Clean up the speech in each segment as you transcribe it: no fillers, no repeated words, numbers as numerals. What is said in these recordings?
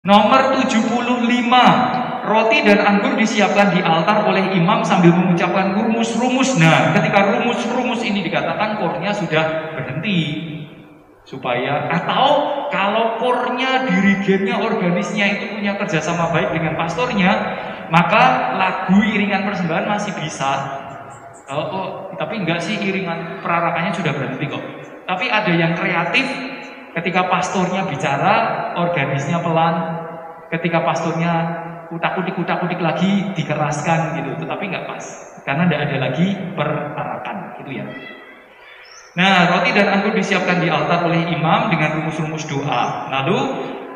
Nomor 75, roti dan anggur disiapkan di altar oleh imam sambil mengucapkan rumus-rumus. Nah, ketika rumus-rumus ini dikatakan kornya sudah berhenti. Supaya, atau kalau kornya, dirigennya, organisnya itu punya kerjasama baik dengan pastornya, maka lagu iringan persembahan masih bisa. Tapi enggak sih, iringan perarakannya sudah berhenti kok. Tapi ada yang kreatif, ketika pastornya bicara, organisnya pelan. Ketika pastornya utak-utik lagi, dikeraskan gitu. Tetapi nggak pas, karena tidak ada lagi perarakan gitu ya. Nah, roti dan anggur disiapkan di altar oleh imam dengan rumus-rumus doa. Lalu,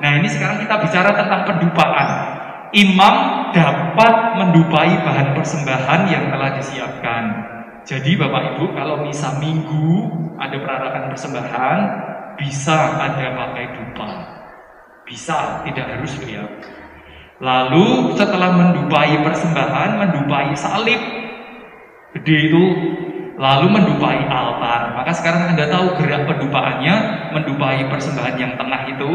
nah ini sekarang kita bicara tentang pendupaan. Imam dapat mendupai bahan persembahan yang telah disiapkan. Jadi Bapak Ibu, kalau misa minggu ada perarakan persembahan, bisa ada pakai dupa. Bisa, tidak harus ya. Lalu setelah mendupai persembahan, mendupai salib gede itu, lalu mendupai altar. Maka sekarang Anda tahu gerak pendupaannya, mendupai persembahan yang tengah itu,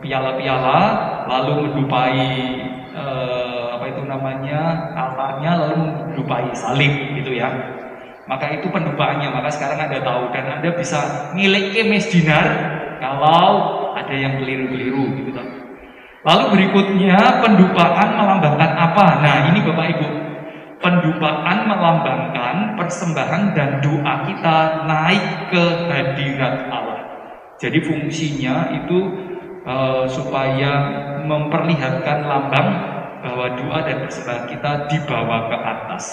piala-piala, lalu mendupai altarnya, lalu mendupai salib gitu ya. Maka itu pendupaannya. Maka sekarang Anda tahu, dan Anda bisa milik kemis dinar kalau ada yang keliru-keliru gitu kan. Lalu berikutnya, pendupaan melambangkan apa? Nah, ini Bapak Ibu, pendupaan melambangkan persembahan dan doa kita naik ke hadirat Allah. Jadi fungsinya itu supaya memperlihatkan lambang bahwa doa dan persembahan kita dibawa ke atas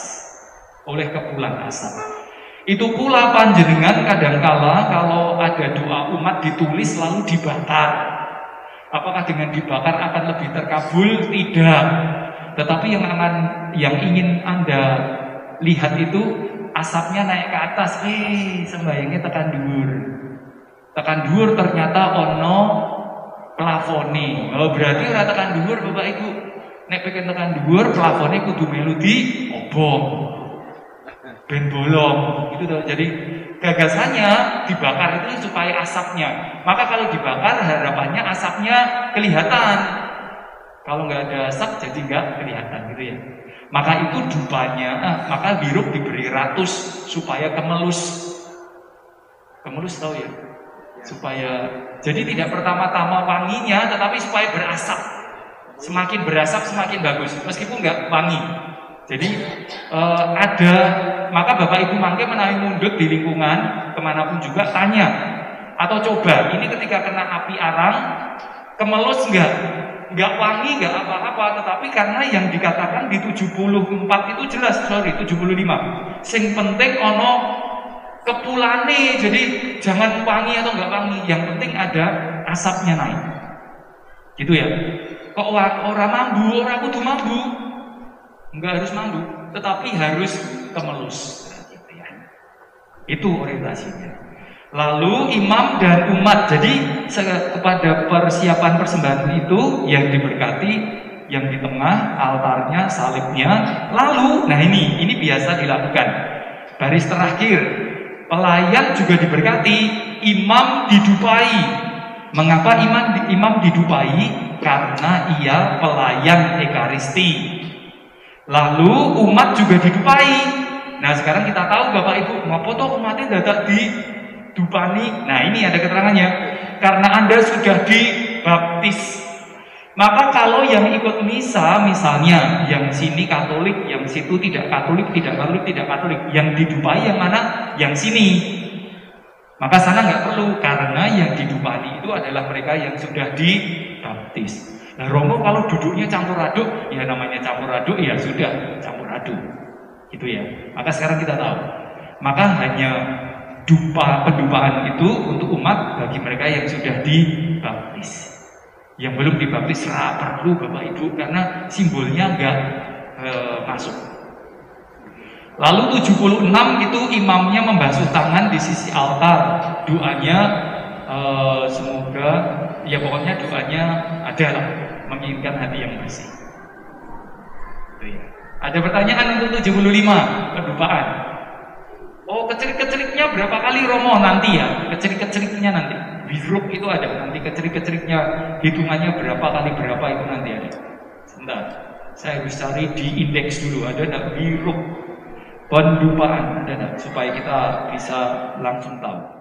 oleh kepulan asap. Itu pula panjenengan kadangkala kalau ada doa umat ditulis lalu dibakar. Apakah dengan dibakar akan lebih terkabul? Tidak. Tetapi yang ingin Anda lihat itu asapnya naik ke atas. Sembayangnya tekan dhuwur. Tekan dhuwur ternyata ono plafone. Berarti ora tekan dhuwur Bapak Ibu. Nek pengen tekan dhuwur plafone kudu melu di obong. Ben bolong gitu toh. Jadi gagasannya dibakar itu supaya asapnya. Maka kalau dibakar harapannya asapnya kelihatan. Kalau nggak ada asap jadi nggak kelihatan gitu ya. Maka itu dupanya. Maka biruk diberi ratus supaya kemelus. Kemelus tahu ya? Supaya jadi tidak pertama-tama wanginya, tetapi supaya berasap. Semakin berasap semakin bagus. Meskipun nggak wangi. Jadi ada, maka Bapak Ibu mangke menawi mundut di lingkungan kemanapun juga tanya atau coba, ini ketika kena api arang kemelus nggak wangi nggak apa-apa, tetapi karena yang dikatakan di 74 itu jelas, 75 sing penting ono kepulane, jadi jangan wangi atau nggak wangi, yang penting ada asapnya naik gitu ya. Kok orang mambu, orang kudu mambu, nggak harus mambu, tetapi harus kemelus gitu ya. Itu orientasinya. Lalu imam dan umat, jadi kepada persiapan persembahan itu yang diberkati, yang di tengah altarnya, salibnya. Lalu, nah ini biasa dilakukan. Baris terakhir, pelayan juga diberkati, imam didupai. Mengapa imam didupai? Karena ia pelayan Ekaristi. Lalu umat juga didupai. Nah sekarang kita tahu Bapak Ibu, ngapa toh umatnya dadak didupani? Nah ini ada keterangannya. Karena Anda sudah dibaptis. Maka kalau yang ikut misa, misalnya yang sini Katolik, yang situ tidak Katolik, yang didupai yang mana? Yang sini. Maka sana nggak perlu, karena yang didupani itu adalah mereka yang sudah dibaptis. Nah Romo kalau duduknya campur aduk, ya namanya campur aduk, ya sudah campur aduk gitu ya. Maka sekarang kita tahu, maka hanya pendupaan itu untuk umat bagi mereka yang sudah dibaptis. Yang belum dibaptis perlu Bapak Ibu, karena simbolnya enggak masuk. Lalu 76 itu imamnya membasuh tangan di sisi altar. Doanya semoga, ya pokoknya doanya adalah menginginkan hati yang bersih. Ada pertanyaan untuk 75 pendupaan. Oh, kecerik-keceriknya berapa kali Romo nanti ya? Kecerik-keceriknya nanti. Biruk itu ada, nanti kecerik-keceriknya hitungannya berapa kali berapa itu nanti ada. Sebentar, saya harus cari di indeks dulu, ada enggak biruk pendupaan, ada enggak, supaya kita bisa langsung tahu.